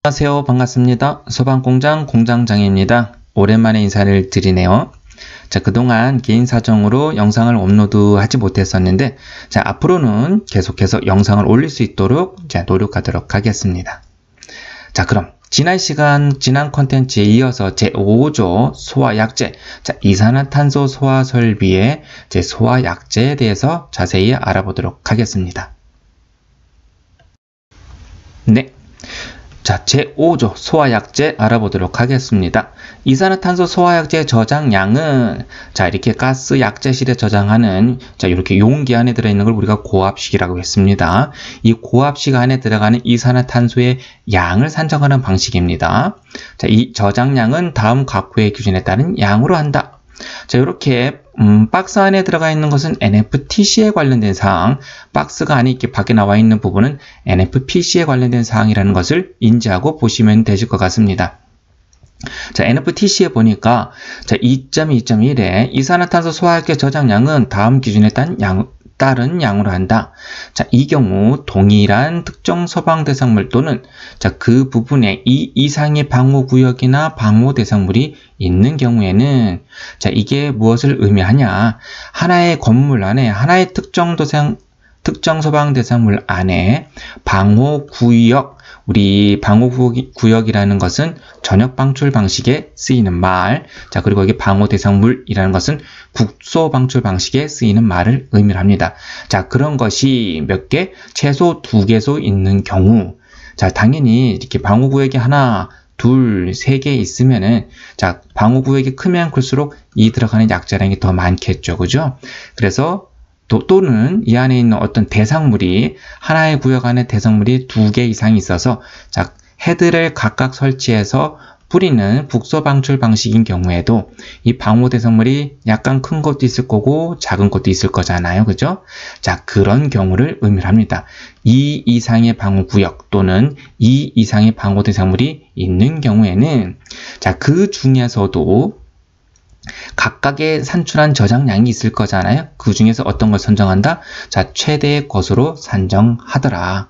안녕하세요. 반갑습니다. 소방공장 공장장입니다. 오랜만에 인사를 드리네요. 자, 그동안 개인 사정으로 영상을 업로드하지 못했었는데, 자, 앞으로는 계속해서 영상을 올릴 수 있도록 노력하도록 하겠습니다. 자, 그럼 지난 컨텐츠에 이어서 제5조 소화약제, 자, 이산화탄소 소화 설비의 소화약제에 대해서 자세히 알아보도록 하겠습니다. 네. 자, 제5조 소화약제 알아보도록 하겠습니다. 이산화탄소 소화약제 저장량은, 자, 이렇게 가스 약제실에 저장하는, 자, 이렇게 용기 안에 들어있는 걸 우리가 고압식이라고 했습니다. 이 고압식 안에 들어가는 이산화탄소의 양을 산정하는 방식입니다. 자, 이 저장량은 다음 각호의 기준에 따른 양으로 한다. 자, 이렇게 박스 안에 들어가 있는 것은 NFTC에 관련된 사항, 박스가 안에 이렇게 밖에 나와 있는 부분은 NFPC에 관련된 사항이라는 것을 인지하고 보시면 되실 것 같습니다. 자, NFTC에 보니까, 자, 2.2.1에 이산화탄소 소화약제 저장량은 다음 기준에 따른 양으로 한다. 자, 이 경우 동일한 특정 소방 대상물 또는, 자, 그 부분에 이 이상의 방호구역이나 방호대상물이 있는 경우에는, 자, 이게 무엇을 의미하냐? 하나의 건물 안에, 하나의 특정 소방 대상물 안에 방호구역, 우리 방호구역이라는 것은 전역 방출 방식에 쓰이는 말, 자, 그리고 여기 방호대상물이라는 것은 국소 방출 방식에 쓰이는 말을 의미합니다. 자, 그런 것이 몇 개? 최소 2개소 있는 경우, 자, 당연히 이렇게 방호구역이 하나, 둘, 3개 있으면은, 자, 방호구역이 크면 클수록 이 들어가는 약제량이 더 많겠죠. 그죠? 그래서 또는 이 안에 있는 어떤 대상물이, 하나의 구역 안에 대상물이 2개 이상이 있어서, 자, 헤드를 각각 설치해서 뿌리는 국소 방출 방식인 경우에도 이 방호 대상물이 약간 큰 것도 있을 거고 작은 것도 있을 거잖아요. 그죠? 자, 그런 경우를 의미합니다. 2 이상의 방호 구역 또는 2 이상의 방호 대상물이 있는 경우에는, 자, 그 중에서도 각각의 산출한 저장량이 있을 거잖아요. 그 중에서 어떤 걸 선정한다? 자, 최대의 것으로 산정하더라.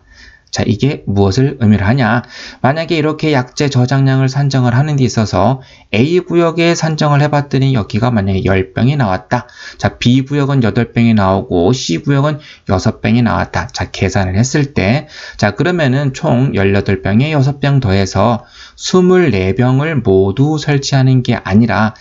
자, 이게 무엇을 의미하냐? 만약에 이렇게 약제 저장량을 산정을 하는 데 있어서 A구역에 산정을 해봤더니 여기가 만약에 10병이 나왔다. 자, B구역은 8병이 나오고 C구역은 6병이 나왔다. 자, 계산을 했을 때, 자, 그러면은 총 18병에 6병 더해서 24병을 모두 설치하는 게 아니라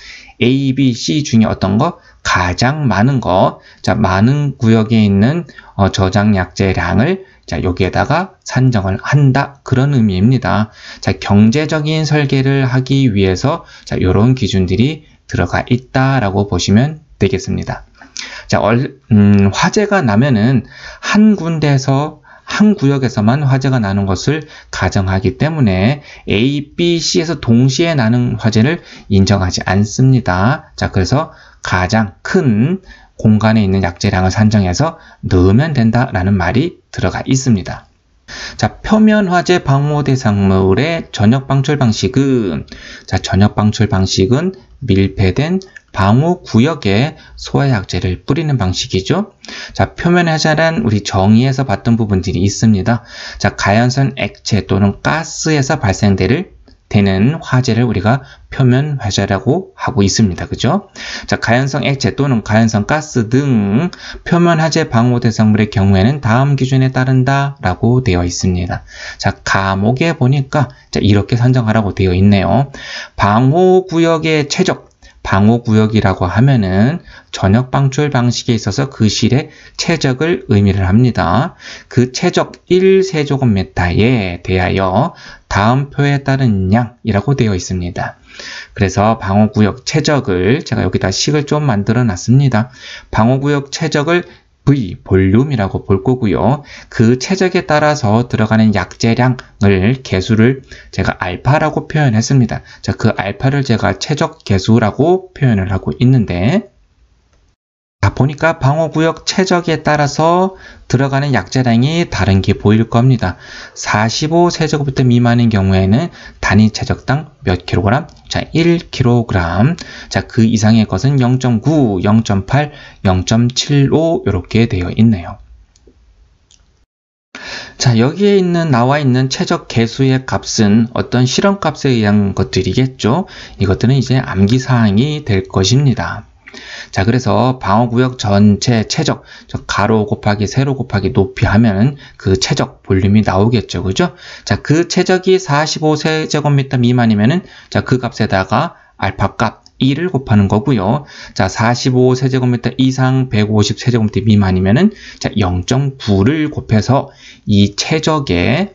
A, B, C 중에 어떤 거? 가장 많은 거, 자, 많은 구역에 있는 저장 약제량을, 자, 여기에다가 산정을 한다. 그런 의미입니다. 자, 경제적인 설계를 하기 위해서, 자, 이런 기준들이 들어가 있다라고 보시면 되겠습니다. 자, 화재가 나면은 한 군데에서, 한 구역에서만 화재가 나는 것을 가정하기 때문에 A, B, C에서 동시에 나는 화재를 인정하지 않습니다. 자, 그래서 가장 큰 공간에 있는 약제량을 산정해서 넣으면 된다라는 말이 들어가 있습니다. 자, 표면 화재 방호 대상물의 전역 방출 방식은, 자, 전역 방출 방식은 밀폐된 방호 구역에 소화약제를 뿌리는 방식이죠. 자, 표면 화재란 우리 정의에서 봤던 부분들이 있습니다. 자, 가연성 액체 또는 가스에서 되는 화재를 우리가 표면 화재라고 하고 있습니다. 그죠? 자, 가연성 액체 또는 가연성 가스 등 표면 화재 방호 대상물의 경우에는 다음 기준에 따른다 라고 되어 있습니다. 자, 과목에 보니까, 자, 이렇게 산정하라고 되어 있네요. 방호 구역의 최적, 방호구역이라고 하면은 전역 방출 방식에 있어서 그 실의 최적을 의미를 합니다. 그 최적 1세제곱미터에 대하여 다음 표에 따른 양이라고 되어 있습니다. 그래서 방호구역 최적을 제가 여기다 식을 좀 만들어 놨습니다. 방호구역 최적을 V, 볼륨이라고 볼 거고요. 그 최적에 따라서 들어가는 약제량을 개수를 제가 알파라고 표현했습니다. 자, 그 알파를 제가 최적 개수라고 표현을 하고 있는데, 자, 보니까 방호구역 최적에 따라서 들어가는 약제량이 다른 게 보일 겁니다. 45세제곱미터 미만인 경우에는 단위 최적당 몇 킬로그램? 자, 1kg. 자, 그 이상의 것은 0.9, 0.8, 0.75 이렇게 되어 있네요. 자, 여기에 나와 있는 최적 개수의 값은 어떤 실험값에 의한 것들이겠죠. 이것들은 이제 암기사항이 될 것입니다. 자, 그래서 방어구역 전체 최적, 가로 곱하기 세로 곱하기 높이 하면 그 최적 볼륨이 나오겠죠. 그죠? 자, 그 최적이 45세제곱미터 미만이면은, 자, 그 값에다가 알파 값 2를 곱하는 거고요. 자, 45세제곱미터 이상 150세제곱미터 미만이면은, 자, 0.9를 곱해서 이 최적의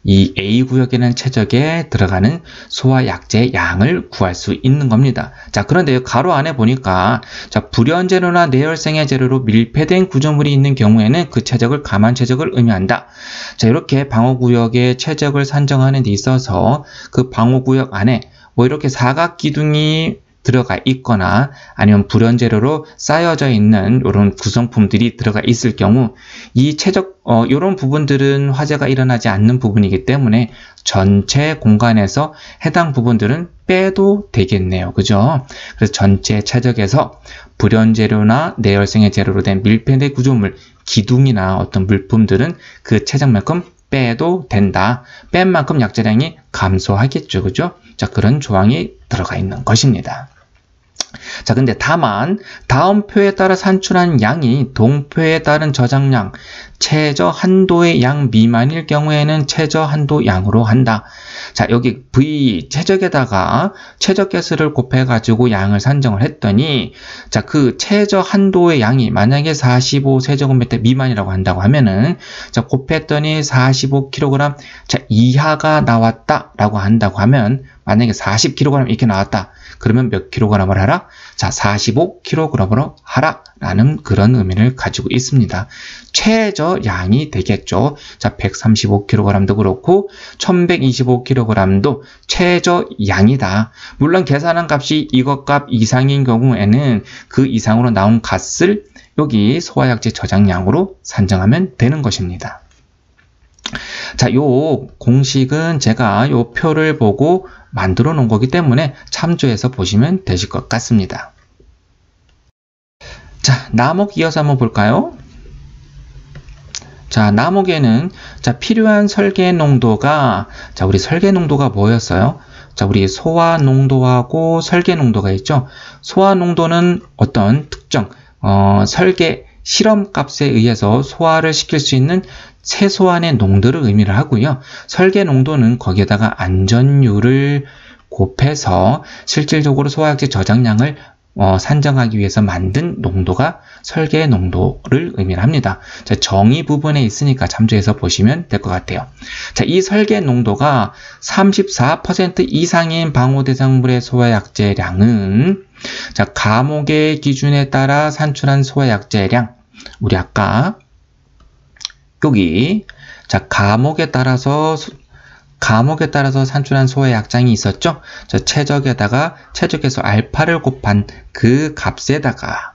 이 A구역에는 최적에 들어가는 소화약제의 양을 구할 수 있는 겁니다. 자, 그런데 가로 안에 보니까, 자, 불연재료나 내열생의 재료로 밀폐된 구조물이 있는 경우에는 그 최적을 감안 최적을 의미한다. 자, 이렇게 방어구역의 최적을 산정하는 데 있어서 그 방어구역 안에 뭐 이렇게 사각 기둥이 들어가 있거나 아니면 불연재료로 쌓여져 있는 이런 구성품들이 들어가 있을 경우 이 최적 이런 부분들은 화재가 일어나지 않는 부분이기 때문에 전체 공간에서 해당 부분들은 빼도 되겠네요. 그죠? 그래서 전체 최적에서 불연재료나 내열생의 재료로 된 밀폐된 구조물, 기둥이나 어떤 물품들은 그 최적만큼 빼도 된다. 뺀 만큼 약재량이 감소하겠죠. 그죠? 자, 그런 조항이 들어가 있는 것입니다. 자, 근데 다만 다음 표에 따라 산출한 양이 동표에 따른 저장량, 최저 한도의 양 미만일 경우에는 최저 한도 양으로 한다. 자, 여기 V 최적에다가 최적 개수를 곱해가지고 양을 산정을 했더니, 자, 그 최저 한도의 양이 만약에 45세제곱미터 미만이라고 한다고 하면은, 자, 곱했더니 45kg, 자, 이하가 나왔다라고 한다고 하면, 만약에 40kg 이렇게 나왔다. 그러면 몇 kg을 하라? 자, 45kg으로 하라. 라는 그런 의미를 가지고 있습니다. 최저 양이 되겠죠. 자, 135kg도 그렇고 1125kg도 최저 양이다. 물론 계산한 값이 이것 값 이상인 경우에는 그 이상으로 나온 값을 여기 소화약제 저장량으로 산정하면 되는 것입니다. 자, 요 공식은 제가 요 표를 보고 만들어 놓은 거기 때문에 참조해서 보시면 되실 것 같습니다. 자, 나목 이어서 한번 볼까요? 자, 나목에는 자, 필요한 설계 농도가, 자, 우리 설계 농도가 뭐였어요? 자, 우리 소화 농도하고 설계 농도가 있죠? 소화 농도는 어떤 특정 설계 실험 값에 의해서 소화를 시킬 수 있는 최소한의 농도를 의미를 하고요. 설계 농도는 거기에다가 안전율을 곱해서 실질적으로 소화약제 저장량을 산정하기 위해서 만든 농도가 설계 농도를 의미를 합니다. 자, 정의 부분에 있으니까 참조해서 보시면 될 것 같아요. 자, 이 설계 농도가 34% 이상인 방호 대상물의 소화약제량은, 자, 감옥의 기준에 따라 산출한 소화약제량, 우리 아까 여기, 자, 감옥에 따라서 산출한 소의 약장이 있었죠? 자, 최적에다가 최적에서 알파를 곱한 그 값에다가,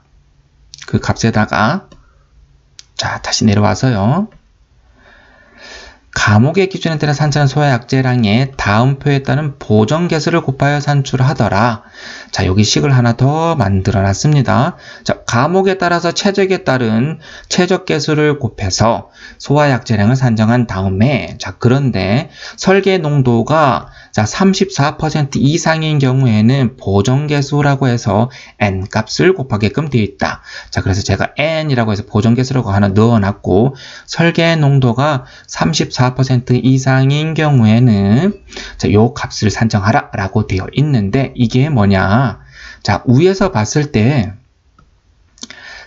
자, 다시 내려와서요. 감옥의 기준에 따라 산출한 소화약제량의 다음 표에 따른 보정 개수를 곱하여 산출하더라. 자, 여기 식을 하나 더 만들어 놨습니다. 자, 감옥에 따라서 최적에 따른 최적 개수를 곱해서 소화약제량을 산정한 다음에, 자, 그런데 설계 농도가 자, 34% 이상인 경우에는 보정 개수라고 해서 n 값을 곱하게끔 되어 있다. 자, 그래서 제가 n이라고 해서 보정 개수라고 하나 넣어 놨고, 설계 농도가 34% 이상인 경우에는 자, 요 값을 산정하라 라고 되어 있는데, 이게 뭐냐? 자, 위에서 봤을 때,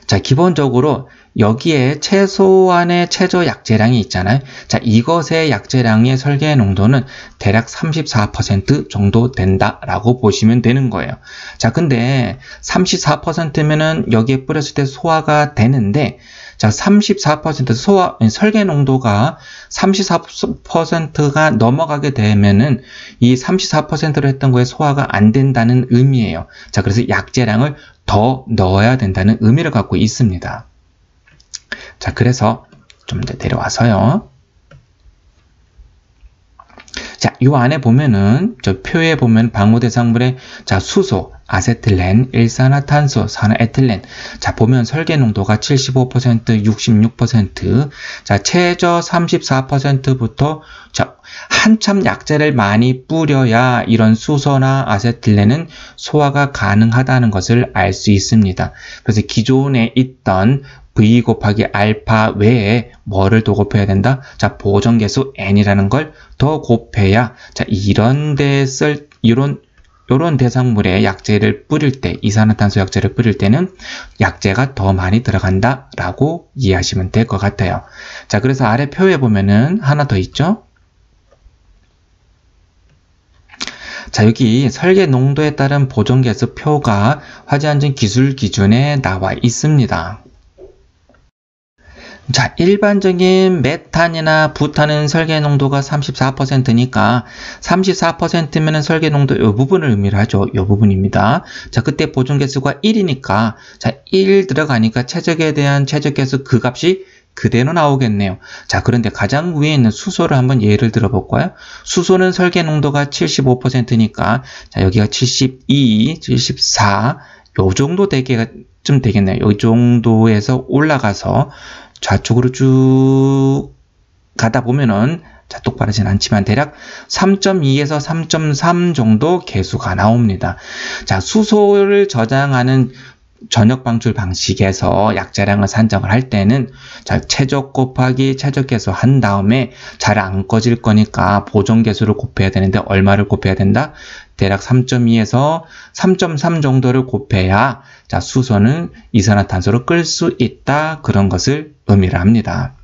자, 기본적으로 여기에 최소한의 최저 약제량이 있잖아요. 자, 이것의 약제량의 설계 농도는 대략 34% 정도 된다라고 보시면 되는 거예요. 자, 근데 34%면은 여기에 뿌렸을 때 소화가 되는데, 자, 34% 설계 농도가 34%가 넘어가게 되면은 이 34%로 했던 거에 소화가 안 된다는 의미예요. 자, 그래서 약제량을 더 넣어야 된다는 의미를 갖고 있습니다. 자, 그래서 좀 더 내려와서요. 자, 요 안에 보면은, 저 표에 보면 방호 대상물의, 자, 수소, 아세틸렌, 일산화탄소, 산화에틸렌. 자, 보면 설계 농도가 75%, 66%, 자, 최저 34%부터, 자, 한참 약재를 많이 뿌려야 이런 수소나 아세틸렌은 소화가 가능하다는 것을 알 수 있습니다. 그래서 기존에 있던 V 곱하기 알파 외에 뭐를 더 곱해야 된다? 자, 보정계수 N이라는 걸 더 곱해야, 자, 이런 대상물에 약재를 뿌릴 때, 이산화탄소 약재를 뿌릴 때는 약재가 더 많이 들어간다 라고 이해하시면 될 것 같아요. 자, 그래서 아래 표에 보면은 하나 더 있죠? 자, 여기 설계 농도에 따른 보정계수 표가 화재안전 기술 기준에 나와 있습니다. 자, 일반적인 메탄이나 부탄은 설계 농도가 34%니까 34%면은 설계 농도 이 부분을 의미를 하죠. 이 부분입니다. 자, 그때 보존 개수가 1이니까 자, 1 들어가니까 최적에 대한 최적 개수 그 값이 그대로 나오겠네요. 자, 그런데 가장 위에 있는 수소를 한번 예를 들어볼까요? 수소는 설계 농도가 75%니까 자, 여기가 72, 74 요 정도 좀 되겠네요. 이 정도에서 올라가서 좌측으로 쭉 가다 보면은 자, 똑바르진 않지만 대략 3.2에서 3.3 정도 개수가 나옵니다. 자, 수소를 저장하는 전역 방출 방식에서 약재량을 산정을 할 때는 자, 최적 곱하기 최적 개수 한 다음에 잘 안 꺼질 거니까 보존 개수를 곱해야 되는데 얼마를 곱해야 된다? 대략 3.2에서 3.3 정도를 곱해야 자, 수소는 이산화탄소를 끌 수 있다. 그런 것을 의미를 합니다.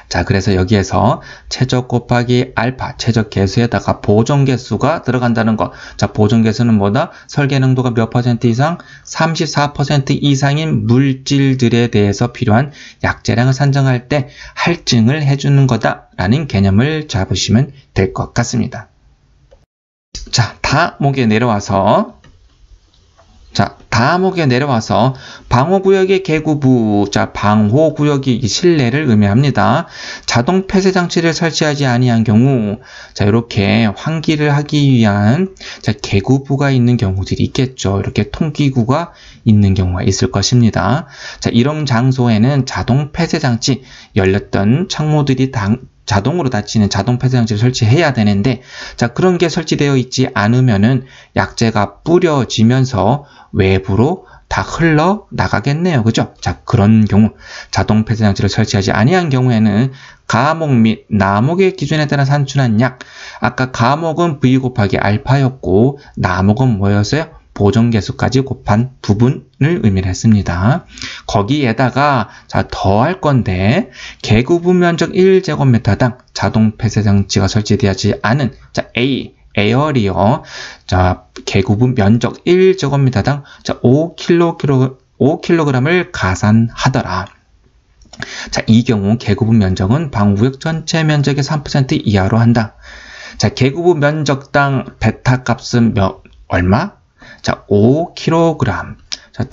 자, 그래서 여기에서 최적 곱하기 알파, 최적 개수에다가 보존 개수가 들어간다는 거. 자, 보존 개수는 뭐다? 설계 농도가 몇 퍼센트 이상? 34% 이상인 물질들에 대해서 필요한 약재량을 산정할 때 할증을 해주는 거다라는 개념을 잡으시면 될 것 같습니다. 자, 다목에 내려와서 방호구역의 개구부, 자, 방호구역이 실내를 의미합니다. 자동 폐쇄 장치를 설치하지 아니한 경우, 자, 이렇게 환기를 하기 위한, 자, 개구부가 있는 경우들이 있겠죠. 이렇게 통기구가 있는 경우가 있을 것입니다. 자, 이런 장소에는 자동 폐쇄 장치, 열렸던 창문들이 자동으로 닫히는 자동 폐쇄 장치를 설치해야 되는데, 자, 그런 게 설치되어 있지 않으면은 약재가 뿌려지면서 외부로 다 흘러 나가겠네요. 그죠? 자, 그런 경우 자동 폐쇄 장치를 설치하지 아니한 경우에는 가목 및 나목의 기준에 따라 산출한 약, 아까 가목은 V 곱하기 알파였고 나목은 뭐였어요? 보존 개수까지 곱한 부분을 의미를 했습니다. 거기에다가 자, 더할 건데 개구부 면적 1제곱미터당 자동 폐쇄 장치가 설치되지 않은 자, 에어리어 자, 개구부 면적 1제곱미터당 자, 5kg을 가산하더라. 자, 이 경우 개구부 면적은 방구역 전체 면적의 3% 이하로 한다. 자, 개구부 면적당 베타 값은 얼마? 자, 5kg. 자,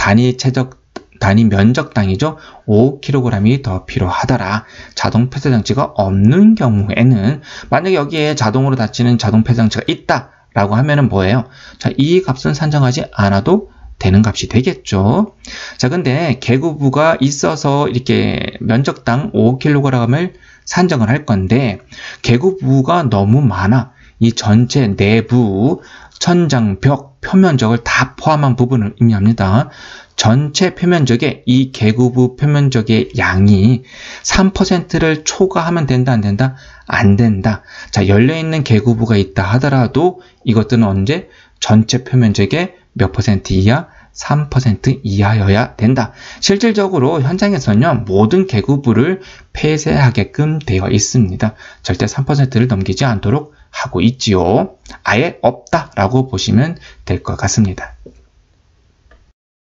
단위 면적당이죠. 5kg이 더 필요하더라. 자동 폐쇄 장치가 없는 경우에는 만약에 여기에 자동으로 닫히는 자동 폐쇄 장치가 있다라고 하면은 뭐예요? 자, 이 값은 산정하지 않아도 되는 값이 되겠죠. 자, 근데 개구부가 있어서 이렇게 면적당 5kg을 산정을 할 건데 개구부가 너무 많아. 이 전체 내부 천장, 벽, 표면적을 다 포함한 부분을 의미합니다. 전체 표면적의 이 개구부 표면적의 양이 3%를 초과하면 된다, 안 된다? 안 된다. 자, 열려있는 개구부가 있다 하더라도 이것들은 언제? 전체 표면적의 몇 퍼센트 이하? 3% 이하여야 된다. 실질적으로 현장에서는요, 모든 개구부를 폐쇄하게끔 되어 있습니다. 절대 3%를 넘기지 않도록 하고 있지요. 아예 없다라고 보시면 될 것 같습니다.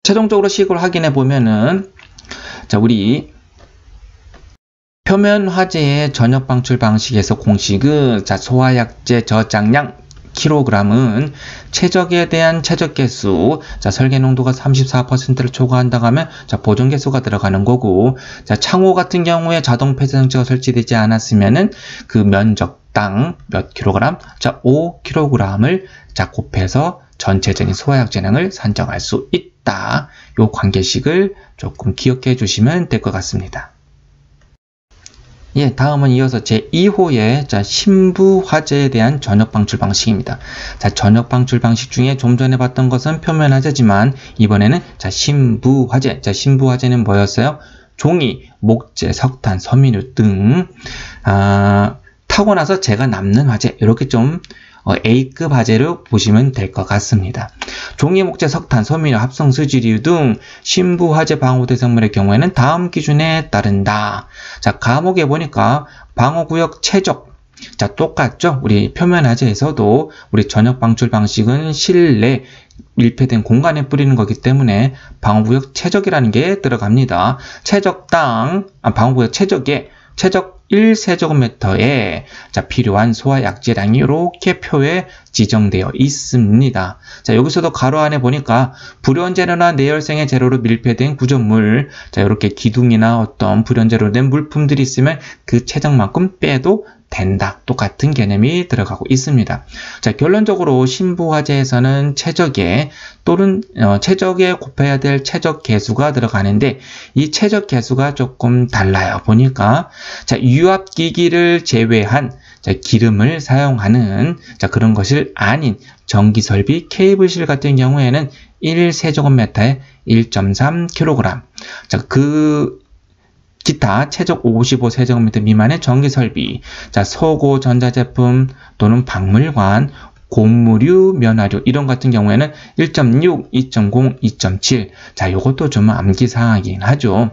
최종적으로 식으로 확인해 보면은 자, 우리 표면 화재의 전역 방출 방식에서 공식은 자, 소화약재 저장량 킬로그램은 최적에 대한 최적 개수, 자, 설계 농도가 34%를 초과한다고 하면 자, 보존 개수가 들어가는 거고, 자, 창호 같은 경우에 자동 폐쇄 장치가 설치되지 않았으면은 그 면적 제곱당 몇 킬로그램? 자, 5kg을 자, 곱해서 전체적인 소화약제량을 산정할 수 있다. 요 관계식을 조금 기억해 주시면 될 것 같습니다. 예, 다음은 이어서 제2호의 자, 신부화제에 대한 전역 방출 방식입니다. 자, 전역 방출 방식 중에 좀 전에 봤던 것은 표면화제지만 이번에는 자, 신부화제. 자, 신부화제는 뭐였어요? 종이, 목재, 석탄, 섬유류 등 타고 나서 재가 남는 화재, 이렇게 좀 A급 화재로 보시면 될 것 같습니다. 종이, 목재, 석탄, 섬유류, 합성 수지류 등 신부 화재 방호 대상물의 경우에는 다음 기준에 따른다. 자, 과목에 보니까 방호구역 최적. 자, 똑같죠? 우리 표면 화재에서도 우리 전역 방출 방식은 실내 밀폐된 공간에 뿌리는 거기 때문에 방호구역 최적이라는 게 들어갑니다. 최적당, 방호구역 최적에 최적 1세제곱미터에 자, 필요한 소화약제량이 이렇게 표에 지정되어 있습니다. 자, 여기서도 가로 안에 보니까 불연 재료나 내열생의 재료로 밀폐된 구조물, 자, 이렇게 기둥이나 어떤 불연 재료로 된 물품들이 있으면 그 체적만큼 빼도 된다. 똑같은 개념이 들어가고 있습니다. 자, 결론적으로 신부화재에서는 최적에 또는 최적에 곱해야 될 최적 계수가 들어가는데 이 최적 계수가 조금 달라요. 보니까 자, 유압기기를 제외한 자, 기름을 사용하는 자, 그런 것이 아닌 전기설비 케이블실 같은 경우에는 1세제곱미터에 1.3kg. 자, 기타 최적 55세제곱미터 미만의 전기설비, 자, 소고 전자제품 또는 박물관, 고무류, 면화류 이런 같은 경우에는 1.6, 2.0, 2.7. 자, 요것도 좀 암기사항이긴 하죠.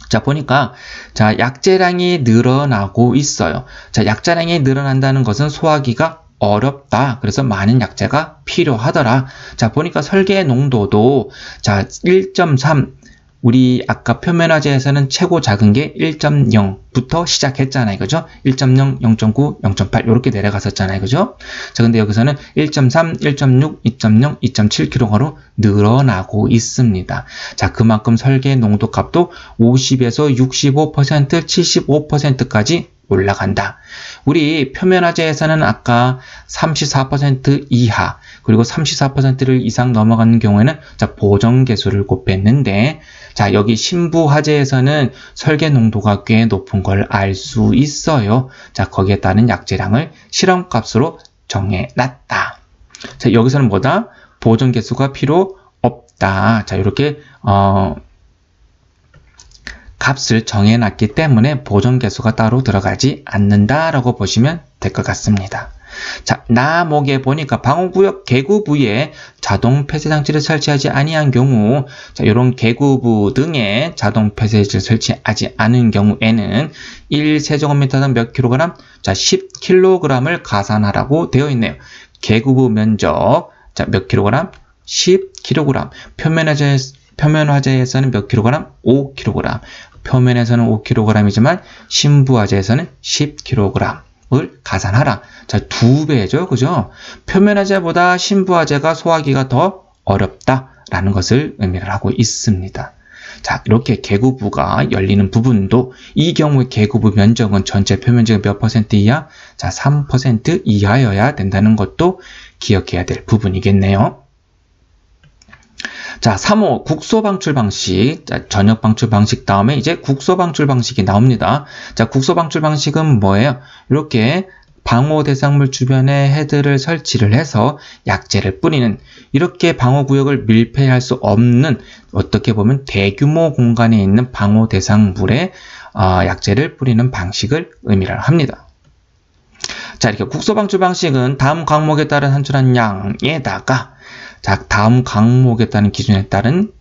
자, 보니까 자, 약제량이 늘어나고 있어요. 자, 약제량이 늘어난다는 것은 소화하기가 어렵다. 그래서 많은 약제가 필요하더라. 자, 보니까 설계 농도도 자, 1.3 우리 아까 표면화제에서는 최고 작은 게 1.0부터 시작했잖아요. 그죠? 1.0, 0.9, 0.8 이렇게 내려갔었잖아요. 그죠? 자, 근데 여기서는 1.3, 1.6, 2.0, 2.7kg로 늘어나고 있습니다. 자, 그만큼 설계 농도 값도 50에서 65%, 75%까지 올라간다. 우리 표면화제에서는 아까 34% 이하 그리고 34%를 이상 넘어가는 경우에는 자, 보정계수를 곱했는데 자, 여기 신부화재에서는 설계 농도가 꽤 높은 걸 알 수 있어요. 자, 거기에 따른 약제량을 실험값으로 정해놨다. 자, 여기서는 뭐다? 보정계수가 필요 없다. 자, 이렇게 값을 정해놨기 때문에 보정계수가 따로 들어가지 않는다라고 보시면 될 것 같습니다. 자, 나목에 보니까 방호구역 개구부에 자동 폐쇄장치를 설치하지 아니한 경우, 자, 이런 개구부 등에 자동 폐쇄장치를 설치하지 않은 경우에는 1세제곱미터당 몇 킬로그램? 자, 10kg을 가산하라고 되어 있네요. 개구부 면적, 자, 몇 킬로그램? 10kg. 표면화재에서는 몇 킬로그램? 5kg. 표면에서는 5kg이지만 신부화재에서는 10kg을 가산하라. 자, 2배죠. 그죠? 표면화재보다 신부화재가 소화하기가 더 어렵다라는 것을 의미를 하고 있습니다. 자, 이렇게 개구부가 열리는 부분도 이 경우에 개구부 면적은 전체 표면적의 몇 퍼센트 이하? 자, 3% 이하여야 된다는 것도 기억해야 될 부분이겠네요. 자, 3호 국소방출 방식. 자, 전역 방출 방식 다음에 이제 국소방출 방식이 나옵니다. 자, 국소방출 방식은 뭐예요? 이렇게 방호 대상물 주변에 헤드를 설치를 해서 약제를 뿌리는, 이렇게 방호구역을 밀폐할 수 없는, 어떻게 보면 대규모 공간에 있는 방호 대상물에 약제를 뿌리는 방식을 의미를 합니다. 자, 이렇게 국소방출 방식은 다음 항목에 따른 산출한 양에다가 자, 다음 항목에 따른 기준에 따른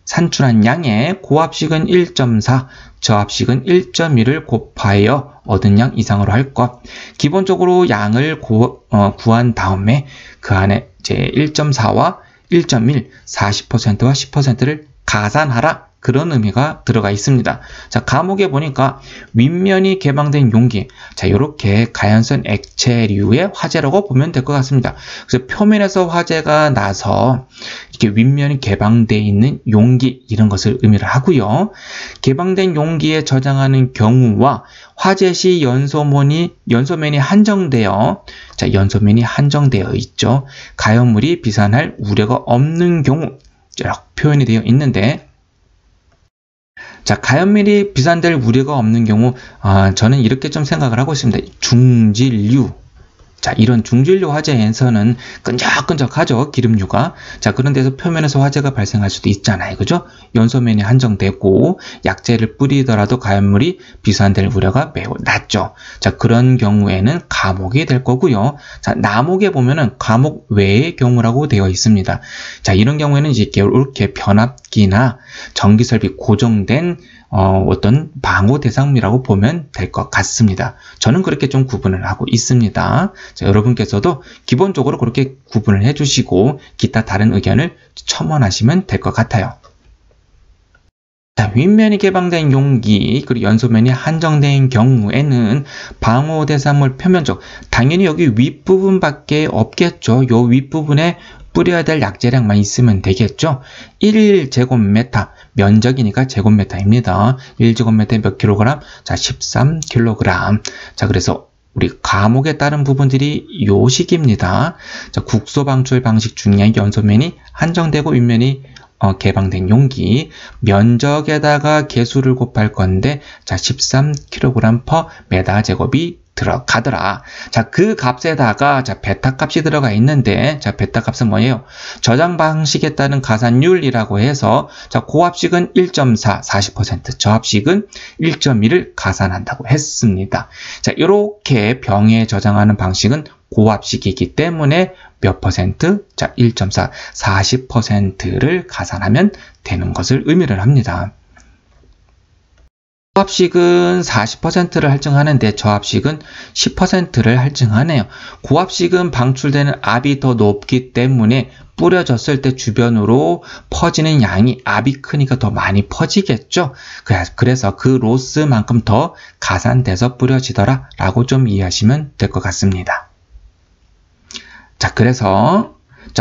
산출한 양의 고합식은 1.4, 저합식은 1.1을 곱하여 얻은 양 이상으로 할 것. 기본적으로 양을 구한 다음에 그 안에 이제 1.4와 1.1, 40%와 10%를 가산하라. 그런 의미가 들어가 있습니다. 자, 과목에 보니까 윗면이 개방된 용기. 자, 이렇게 가연성 액체류의 화재라고 보면 될 것 같습니다. 그래서 표면에서 화재가 나서 이렇게 윗면이 개방되어 있는 용기, 이런 것을 의미를 하고요. 개방된 용기에 저장하는 경우와 화재 시 연소면이 한정되어, 자, 연소면이 한정되어 있죠. 가연물이 비산할 우려가 없는 경우, 이렇게 표현이 되어 있는데, 자, 가연물이 비산될 우려가 없는 경우, 저는 이렇게 좀 생각을 하고 있습니다. 중질류. 자, 이런 중질류 화재에서는 끈적끈적하죠, 기름류가. 자, 그런 데서 표면에서 화재가 발생할 수도 있잖아요. 그죠? 연소면이 한정되고, 약재를 뿌리더라도 가연물이 비산될 우려가 매우 낮죠. 자, 그런 경우에는 과목이 될 거고요. 자, 나목에 보면은 과목 외의 경우라고 되어 있습니다. 자, 이런 경우에는 이렇게 변압기나 전기설비 고정된 어떤 방호 대상물이라고 보면 될 것 같습니다. 저는 그렇게 좀 구분을 하고 있습니다. 자, 여러분께서도 기본적으로 그렇게 구분을 해주시고 기타 다른 의견을 첨언하시면 될 것 같아요. 자, 윗면이 개방된 용기, 그리고 연소면이 한정된 경우에는 방호 대상물 표면적, 당연히 여기 윗부분밖에 없겠죠. 요 윗부분에 뿌려야 될 약재량만 있으면 되겠죠. 1제곱미터, 면적이니까 제곱미터입니다. 1제곱미터에 몇 킬로그램? 자, 13kg. 자, 그래서 우리 과목에 따른 부분들이 요 식입니다. 자, 국소 방출 방식 중에 연소면이 한정되고 윗면이 개방된 용기, 면적에다가 개수를 곱할 건데, 자, 13kg/m 제곱이 들어가더라. 자, 그 값에다가, 자, 베타 값이 들어가 있는데, 자, 베타 값은 뭐예요? 저장 방식에 따른 가산율이라고 해서, 자, 고합식은 1.4, 40%, 저합식은 1.1을 가산한다고 했습니다. 자, 이렇게 병에 저장하는 방식은 고합식이기 때문에 몇 퍼센트? 자, 1.4, 40%를 가산하면 되는 것을 의미를 합니다. 고합식은 40%를 할증하는데 저합식은 10%를 할증하네요. 고합식은 방출되는 압이 더 높기 때문에 뿌려졌을 때 주변으로 퍼지는 양이 압이 크니까 더 많이 퍼지겠죠. 그래서 그 로스만큼 더 가산돼서 뿌려지더라 라고 좀 이해하시면 될 것 같습니다. 자, 그래서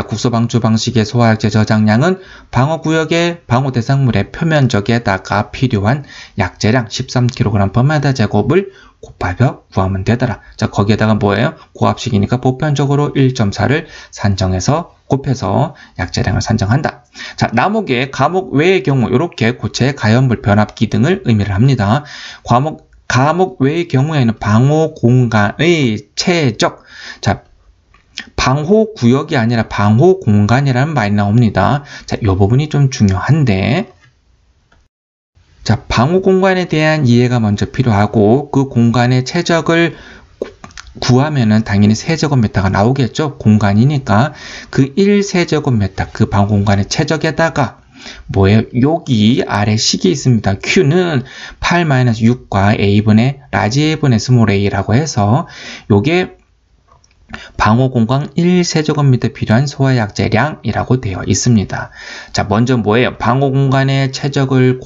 국소 방출 방식의 소화약재 저장량은 방어구역의 방호 대상물의 표면적에다가 필요한 약재량 13kg/m 제곱을 곱하여 구하면 되더라. 자, 거기에다가 뭐예요? 고합식이니까 보편적으로 1.4를 산정해서 곱해서 약재량을 산정한다. 자, 나목의 과목 외의 경우 이렇게 고체 가연물 변압기 등을 의미를 합니다. 과목 외의 경우에는 방호 공간의 최적, 자, 방호 구역이 아니라 방호 공간이라는 말이 나옵니다. 자, 이 부분이 좀 중요한데, 자, 방호 공간에 대한 이해가 먼저 필요하고, 그 공간의 최적을 구하면은 당연히 세제곱미터가 나오겠죠. 공간이니까 그 1세제곱미터, 그 방호 공간의 최적에다가 뭐예요? 여기 아래 식이 있습니다. Q는 8-6과 A분의 라지 A분의 스몰 a라고 해서 요게 방호 공간 1세제곱미터 필요한 소화약재량이라고 되어 있습니다. 자, 먼저 뭐예요? 방호 공간의 최적을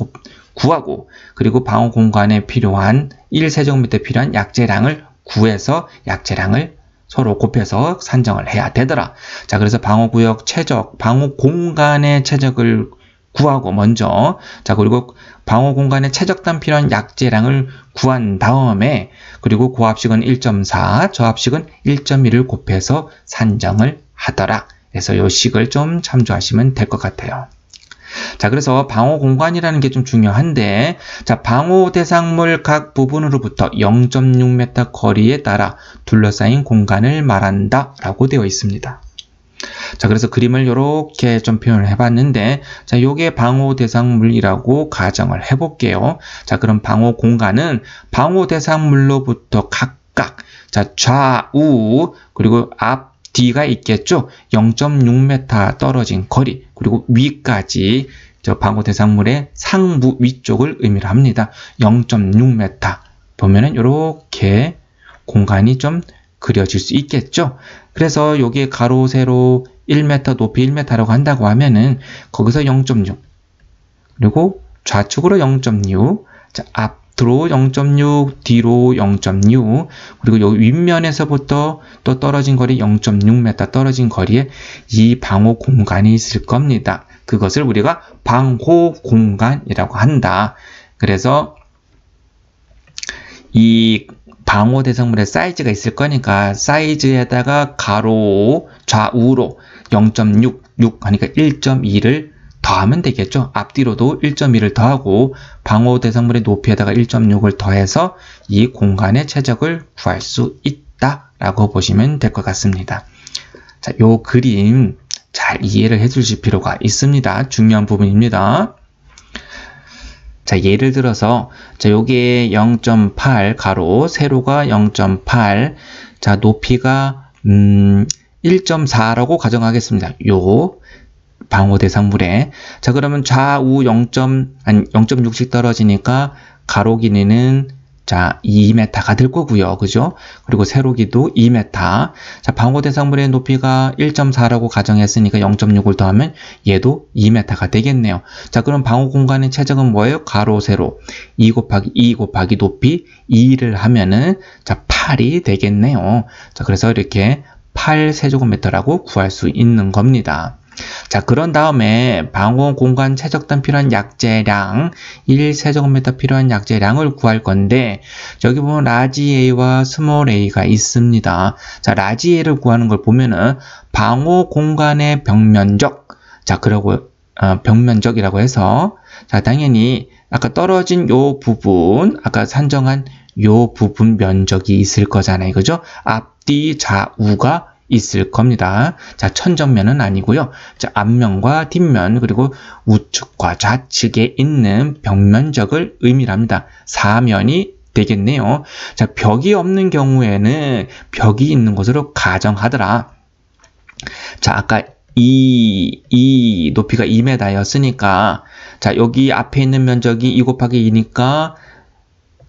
구하고, 그리고 방호 공간에 필요한 1세제곱미터 필요한 약재량을 구해서 약재량을 서로 곱해서 산정을 해야 되더라. 자, 그래서 방호구역 최적, 방호 공간의 최적을 구하고 먼저, 자, 그리고 방호 공간의 최적단 필요한 약재량을 구한 다음에, 그리고 고합식은 1.4, 저합식은 1.1을 곱해서 산정을 하더라. 그래서 이 식을 좀 참조하시면 될 것 같아요. 자, 그래서 방호 공간이라는 게 좀 중요한데, 자, 방호 대상물 각 부분으로부터 0.6m 거리에 따라 둘러싸인 공간을 말한다 라고 되어 있습니다. 자, 그래서 그림을 이렇게 좀 표현을 해봤는데, 자, 요게 방호 대상물이라고 가정을 해볼게요. 자, 그럼 방호 공간은 방호 대상물로부터 각각, 자, 좌우, 그리고 앞, 뒤가 있겠죠. 0.6m 떨어진 거리, 그리고 위까지 저 방호 대상물의 상부 위쪽을 의미를 합니다. 0.6m 보면은 이렇게 공간이 좀 그려질 수 있겠죠. 그래서 여기에 가로 세로 1m, 높이 1m라고 한다고 하면은 거기서 0.6, 그리고 좌측으로 0.6, 자, 앞으로 0.6, 뒤로 0.6, 그리고 요 윗면에서부터 또 떨어진 거리 0.6m 떨어진 거리에 이 방호 공간이 있을 겁니다. 그것을 우리가 방호 공간이라고 한다. 그래서 이 방호 대상물의 사이즈가 있을 거니까 사이즈에다가 가로 좌우로 0.66 하니까 1.2를 더하면 되겠죠. 앞뒤로도 1.2를 더하고 방호 대상물의 높이에다가 1.6을 더해서 이 공간의 최적을 구할 수 있다라고 보시면 될 것 같습니다. 자, 요 그림 잘 이해를 해 주실 필요가 있습니다. 중요한 부분입니다. 자, 예를 들어서, 자, 요게 0.8 가로, 세로가 0.8, 자, 높이가, 1.4라고 가정하겠습니다. 요, 방호 대상물에. 자, 그러면 좌우 0.6씩 떨어지니까, 가로 길이는, 자, 2m가 될 거고요. 그죠? 그리고 세로 길이도 2m. 자, 방호 대상물의 높이가 1.4라고 가정했으니까 0.6을 더하면 얘도 2m가 되겠네요. 자, 그럼 방호 공간의 최적은 뭐예요? 가로, 세로. 2 곱하기 높이 2를 하면은, 자, 8이 되겠네요. 자, 그래서 이렇게 8세제곱미터라고 구할 수 있는 겁니다. 자, 그런 다음에 방호 공간 최적단 필요한 약재량 1세제곱미터 필요한 약재량을 구할 건데 여기 보면 라지 A와 스몰 A가 있습니다. 자, 라지 A를 구하는 걸 보면은 방호 공간의 벽면적, 자, 그리고 벽면적이라고 해서 자, 당연히 아까 떨어진 요 부분, 아까 산정한 요 부분 면적이 있을 거잖아요. 그죠? 앞뒤 좌우가 있을 겁니다. 자, 천정면은 아니고요. 자, 앞면과 뒷면 그리고 우측과 좌측에 있는 벽면적을 의미를 합니다. 사면이 되겠네요. 자, 벽이 없는 경우에는 벽이 있는 것으로 가정하더라. 자, 아까 이 높이가 2m였으니까 자, 여기 앞에 있는 면적이 2 곱하기 2니까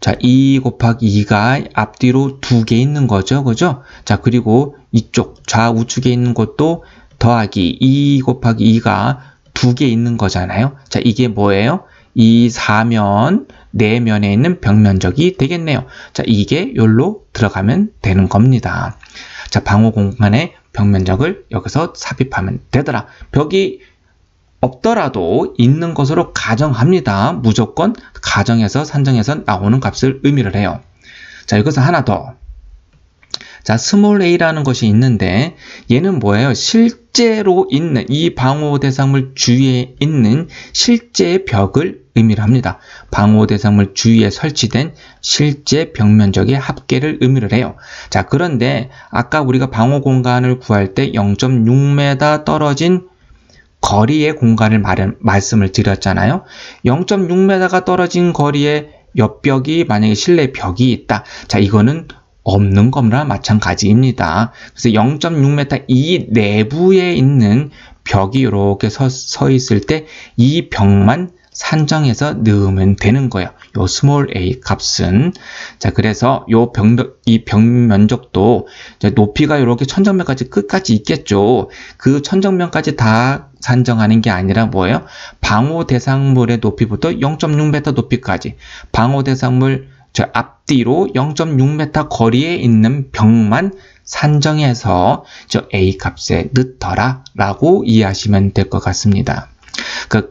자, 2 곱하기 2가 앞뒤로 2개 있는 거죠. 그죠? 자, 그리고 이쪽 좌우측에 있는 것도 더하기 2 곱하기 2가 2개 있는 거잖아요. 자, 이게 뭐예요? 이 사면, 내면에 있는 벽면적이 되겠네요. 자, 이게 여기로 들어가면 되는 겁니다. 자, 방호 공간의 벽면적을 여기서 삽입하면 되더라. 벽이 없더라도 있는 것으로 가정합니다. 무조건 가정해서 산정해서 나오는 값을 의미를 해요. 자, 여기서 하나 더. 자, 스몰 a라는 것이 있는데 얘는 뭐예요? 실제로 있는 이 방호 대상물 주위에 있는 실제 벽을 의미를 합니다. 방호 대상물 주위에 설치된 실제 벽면적의 합계를 의미를 해요. 자, 그런데 아까 우리가 방호 공간을 구할 때 0.6m 떨어진 거리의 공간을 말씀을 드렸잖아요. 0.6m가 떨어진 거리에 옆벽이 만약에 실내 벽이 있다. 자, 이거는 없는 거나 마찬가지입니다. 그래서 0.6m 이 내부에 있는 벽이 이렇게 서 있을 때 이 벽만 산정해서 넣으면 되는 거예요. 요 스몰 a 값은. 자, 그래서 이 벽 면적도 높이가 이렇게 천정면까지 끝까지 있겠죠. 그 천정면까지 다 산정하는 게 아니라 뭐예요? 방호 대상물의 높이부터 0.6m 높이까지 방호 대상물 앞뒤로 0.6m 거리에 있는 벽만 산정해서 a 값에 넣더라 라고 이해하시면 될 것 같습니다.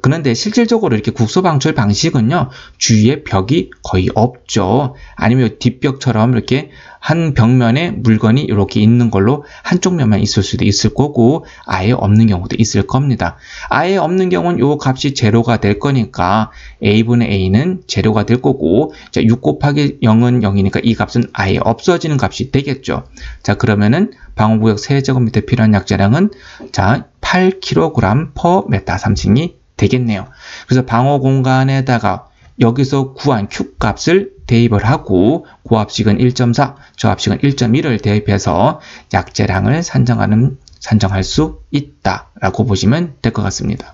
그런데 실질적으로 이렇게 국소방출 방식은요, 주위에 벽이 거의 없죠. 아니면 뒷벽처럼 이렇게 한 벽면에 물건이 이렇게 있는 걸로 한쪽 면만 있을 수도 있을 거고, 아예 없는 경우도 있을 겁니다. 아예 없는 경우는 요 값이 제로가 될 거니까, a분의 a는 제로가 될 거고, 자, 6 곱하기 0은 0이니까 이 값은 아예 없어지는 값이 되겠죠. 자, 그러면은 방호구역 세제곱미터 필요한 약재량은, 자, 8kg per m 삼승이 되겠네요. 그래서 방호 공간에다가 여기서 구한 Q 값을 대입을 하고 고합식은 1.4, 저합식은 1.1을 대입해서 약재량을 산정할 수 있다라고 보시면 될 것 같습니다.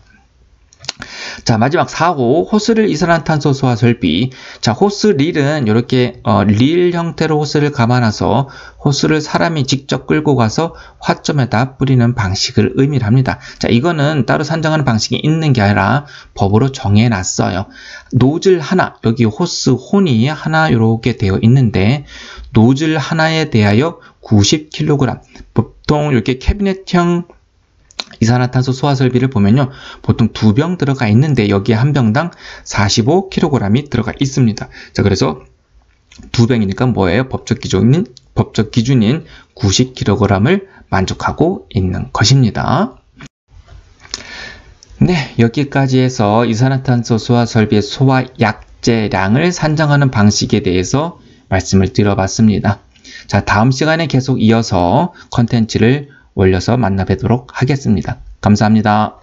자, 마지막 4호, 호스릴 이산화탄소 소화 설비. 자, 호스릴은 이렇게 릴 형태로 호스를 감아놔서 호스를 사람이 직접 끌고 가서 화점에다 뿌리는 방식을 의미를 합니다. 자, 이거는 따로 산정하는 방식이 있는 게 아니라 법으로 정해놨어요. 노즐 하나, 여기 호스 혼이 하나 이렇게 되어 있는데 노즐 하나에 대하여 90kg. 보통 이렇게 캐비넷형 이산화탄소 소화 설비를 보면요, 보통 2병 들어가 있는데 여기에 한 병당 45kg이 들어가 있습니다. 자, 그래서 2병이니까 뭐예요? 법적 기준인 90kg을 만족하고 있는 것입니다. 네, 여기까지 해서 이산화탄소 소화 설비의 소화 약제량을 산정하는 방식에 대해서 말씀을 드려봤습니다. 자, 다음 시간에 계속 이어서 컨텐츠를 올려서 만나뵙도록 하겠습니다. 감사합니다.